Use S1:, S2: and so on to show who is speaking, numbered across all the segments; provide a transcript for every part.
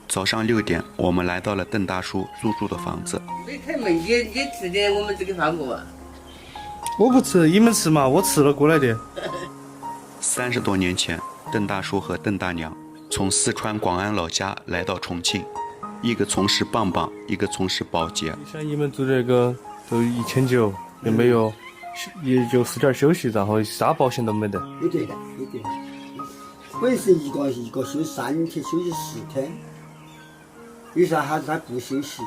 S1: 早上6点，我们来到了邓大叔租住的房子。
S2: 没开门，你吃的我们这个饭不啊？
S3: 我不吃，你们吃嘛，我吃了过来的。
S1: 30多年前，邓大叔和邓大娘从四川广安老家来到重庆，一个从事棒棒，一个从事保洁。
S3: 像你们住这个都1900，也没有，也就是点休息，然后啥保险都没得。
S4: 有对的，有对的。我也是一个休3天，休息4天，有啥他不休息。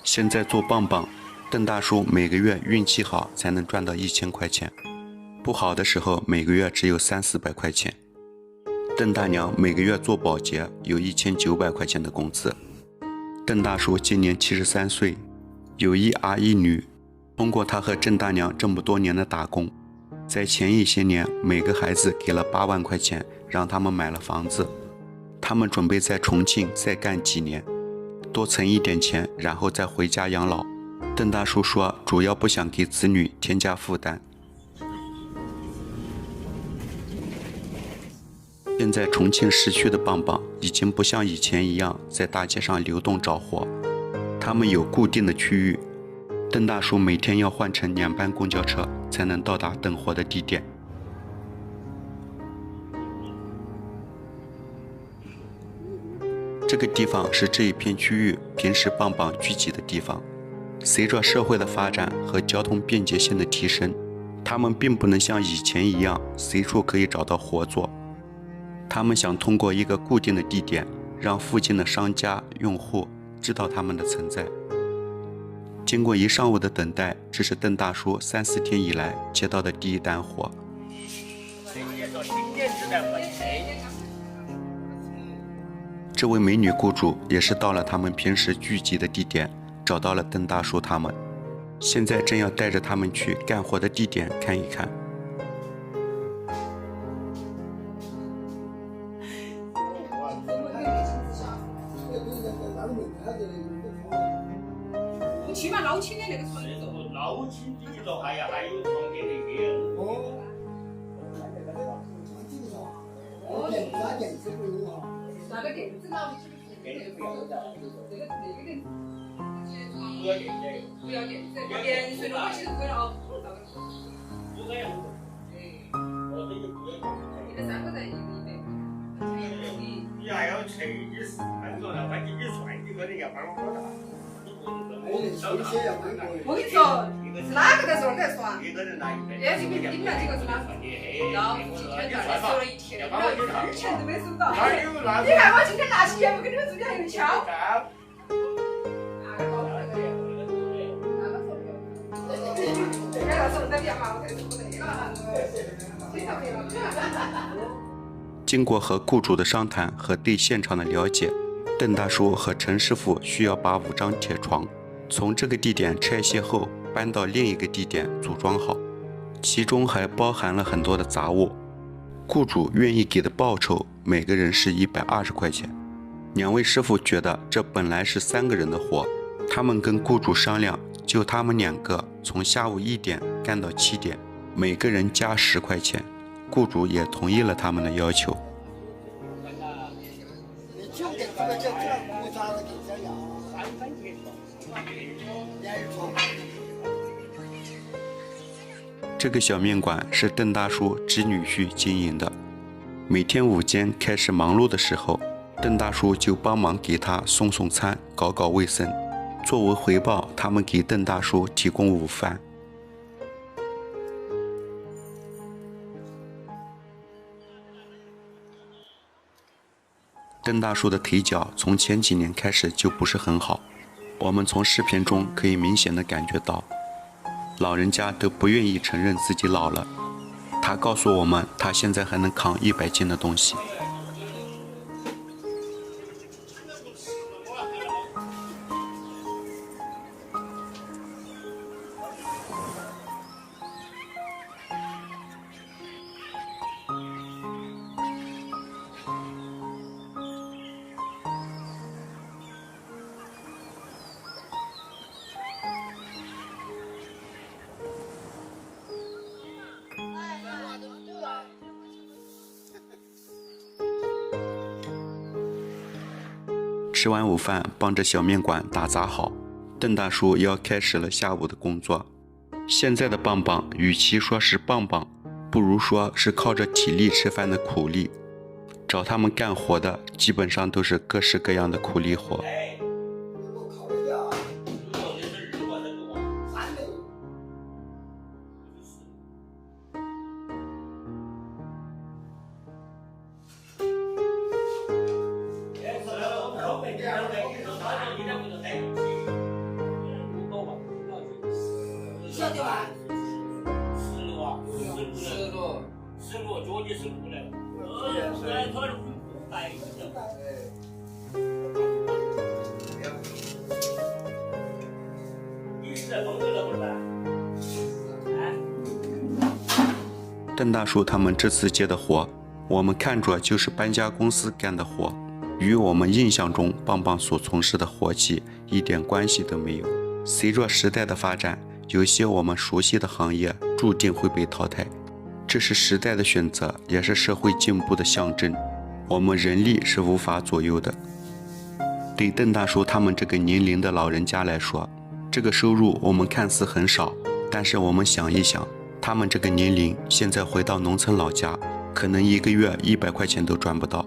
S1: 现在做棒棒，邓大叔每个月运气好才能赚到1000块钱，不好的时候每个月只有300-400块钱。邓大娘每个月做保洁有1900块钱的工资。邓大叔今年73岁，有1儿1女。通过他和郑大娘这么多年的打工，在前一些年每个孩子给了8万块钱，让他们买了房子。他们准备在重庆再干几年，多存一点钱，然后再回家养老。邓大叔说，主要不想给子女添加负担。现在重庆市区的棒棒已经不像以前一样在大街上流动找活，他们有固定的区域。邓大叔每天要换乘2班公交车才能到达等活的地点。这个地方是这一片区域平时棒棒聚集的地方。随着社会的发展和交通便捷性的提升，他们并不能像以前一样随处可以找到活做。他们想通过一个固定的地点，让附近的商家、用户知道他们的存在。经过1上午的等待，这是邓大叔3-4天以来接到的第一单活。这位美女雇主也是到了他们平时聚集的地点，找到了邓大叔他们，现在正要带着他们去干活的地点看一看。
S5: 起码捞起的那个床头，捞起底了，还有床垫那边。哦。哦，那垫子不用哈。那个垫子捞的是不是？垫子不要的。那个垫子。不要垫子。不要垫子，连水弄起就可以了哦。不可以。哎。我这就不要。你们3个人100。你还要乘以4，说了，把你算你可能要帮我的。我跟你说，是哪个在说在说？一个人拿100。哎，你们那几个是哪？要今天这儿说了1天，你们一分钱都没收到。你看我今天拿起节目给你们之间还有敲。
S1: 经过和雇主的商谈和对现场的了解，邓大叔和陈师傅需要把5张铁床从这个地点拆卸后搬到另一个地点组装好，其中还包含了很多的杂物。雇主愿意给的报酬每个人是120块钱。2位师傅觉得这本来是3个人的活，他们跟雇主商量，就他们2个从下午1点干到7点，每个人加10块钱。雇主也同意了他们的要求。这个小面馆是邓大叔侄女婿经营的，每天午间开始忙碌的时候，邓大叔就帮忙给他送餐，搞搞卫生。作为回报，他们给邓大叔提供午饭。邓大叔的腿脚从前几年开始就不是很好，我们从视频中可以明显的感觉到，老人家都不愿意承认自己老了。他告诉我们，他现在还能扛100斤的东西。吃完午饭，帮着小面馆打杂好，邓大叔要开始了下午的工作。现在的棒棒，与其说是棒棒，不如说是靠着体力吃饭的苦力。找他们干活的，基本上都是各式各样的苦力活。邓大叔他们这次接的活，我们看着就是搬家公司干的活，与我们印象中棒棒所从事的活计一点关系都没有。随着时代的发展，有些我们熟悉的行业注定会被淘汰，这是时代的选择，也是社会进步的象征。我们人力是无法左右的。对邓大叔他们这个年龄的老人家来说，这个收入我们看似很少，但是我们想一想，他们这个年龄现在回到农村老家，可能一个月100块钱都赚不到。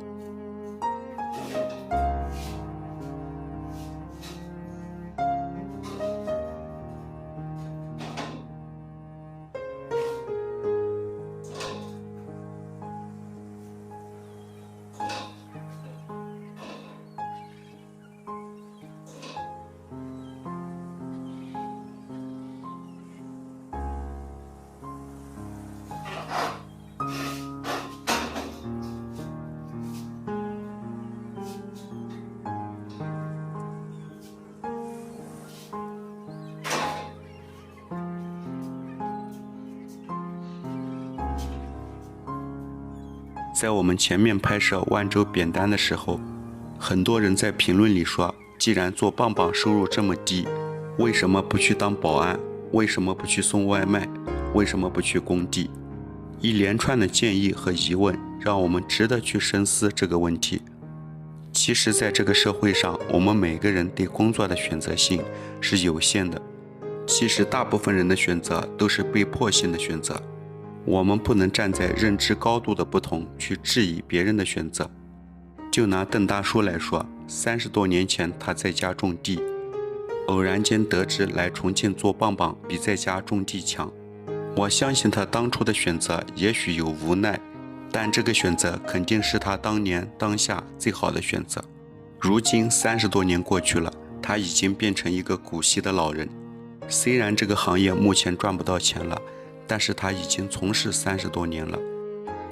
S1: 在我们前面拍摄万州扁担的时候，很多人在评论里说，既然做棒棒收入这么低，为什么不去当保安？为什么不去送外卖？为什么不去工地？一连串的建议和疑问，让我们值得去深思这个问题。其实在这个社会上，我们每个人对工作的选择性是有限的，其实大部分人的选择都是被迫性的选择。我们不能站在认知高度的不同去质疑别人的选择。就拿邓大叔来说，30多年前他在家种地，偶然间得知来重庆做棒棒比在家种地强。我相信他当初的选择也许有无奈，但这个选择肯定是他当年当下最好的选择。如今30多年过去了，他已经变成一个古稀的老人。虽然这个行业目前赚不到钱了，但是他已经从事30多年了，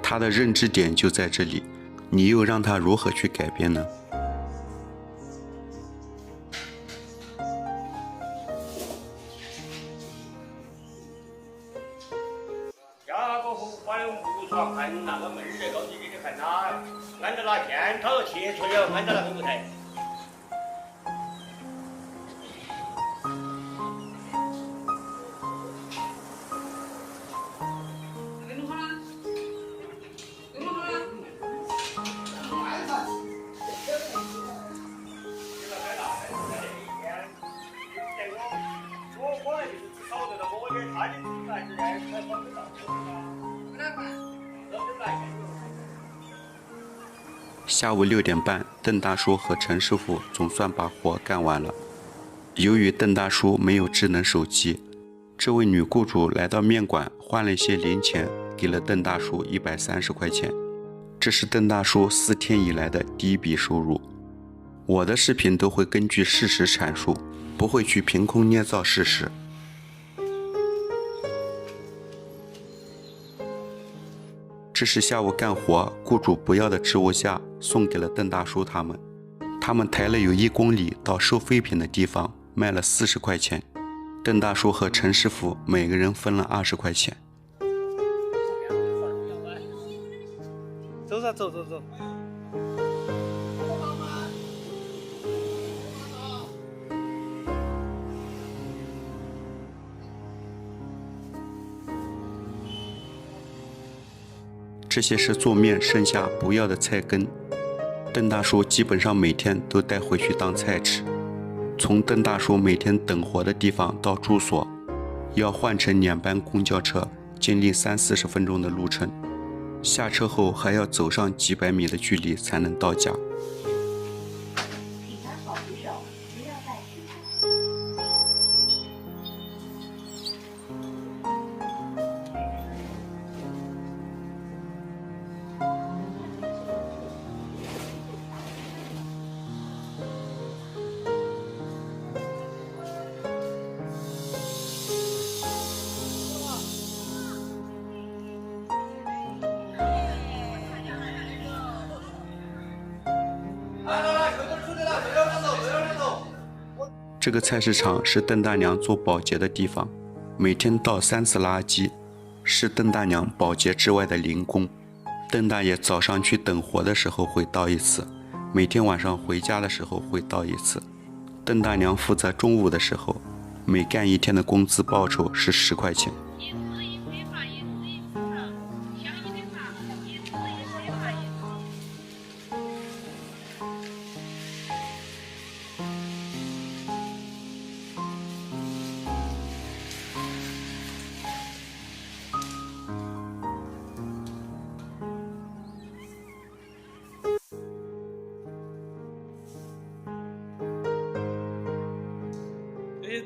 S1: 他的认知点就在这里，你又让他如何去改变呢？
S6: 家过后把那个木床看那个门儿那个，你给你看他按照那天他要贴出来，按照那个木台。
S1: 下午6点半，邓大叔和陈师傅总算把活干完了。由于邓大叔没有智能手机，这位女雇主来到面馆换了一些零钱，给了邓大叔130块钱。这是邓大叔4天以来的第一笔收入。我的视频都会根据事实阐述，不会去凭空捏造事实。这是下午干活雇主不要的置物架，送给了邓大叔他们。他们抬了有1公里到收废品的地方，卖了40块钱。邓大叔和陈师傅每个人分了20块钱。
S6: 走走走走。
S1: 这些是做面剩下不要的菜根，邓大叔基本上每天都带回去当菜吃。从邓大叔每天等活的地方到住所，要换乘2班公交车，经历30-40分钟的路程。下车后还要走上几百米的距离才能到家。
S7: 请安好扶手，不要再次。
S1: 这个菜市场是邓大娘做保洁的地方，每天倒3次垃圾，是邓大娘保洁之外的零工。邓大爷早上去等活的时候会倒1次，每天晚上回家的时候会倒1次。邓大娘负责中午的时候，每干1天的工资报酬是10块钱。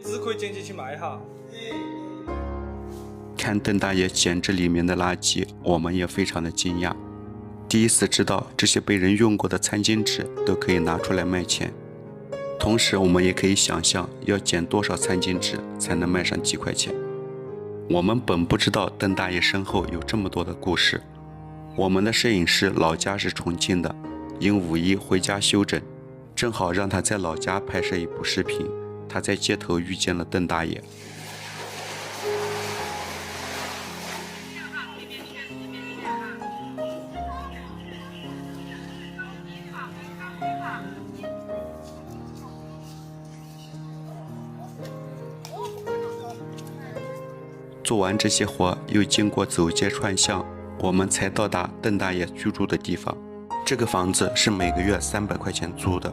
S3: 纸可以捡起去卖哈。
S1: 看邓大爷捡这里面的垃圾，我们也非常的惊讶。第一次知道这些被人用过的餐巾纸都可以拿出来卖钱。同时我们也可以想象要捡多少餐巾纸才能卖上几块钱。我们本不知道邓大爷身后有这么多的故事。我们的摄影师老家是重庆的，因5一回家休整，正好让他在老家拍摄一部视频。他在街头遇见了邓大爷。做完这些活，又经过走街串巷，我们才到达邓大爷居住的地方。这个房子是每个月300块钱租的。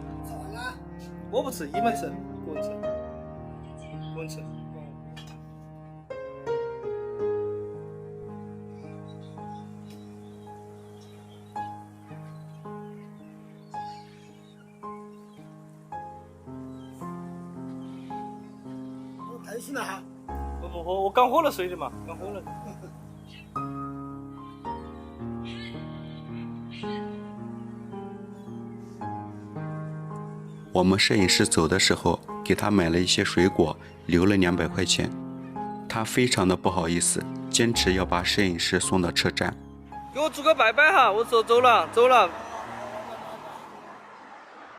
S3: 我不吃，你们吃，个人吃，个人吃。
S4: 开心了哈。
S3: 不喝，我刚喝了水的嘛，刚喝了。
S1: 我们摄影师走的时候，给他买了一些水果，留了200块钱。他非常的不好意思，坚持要把摄影师送到车站。
S3: 给我做个拜拜哈，我说走了。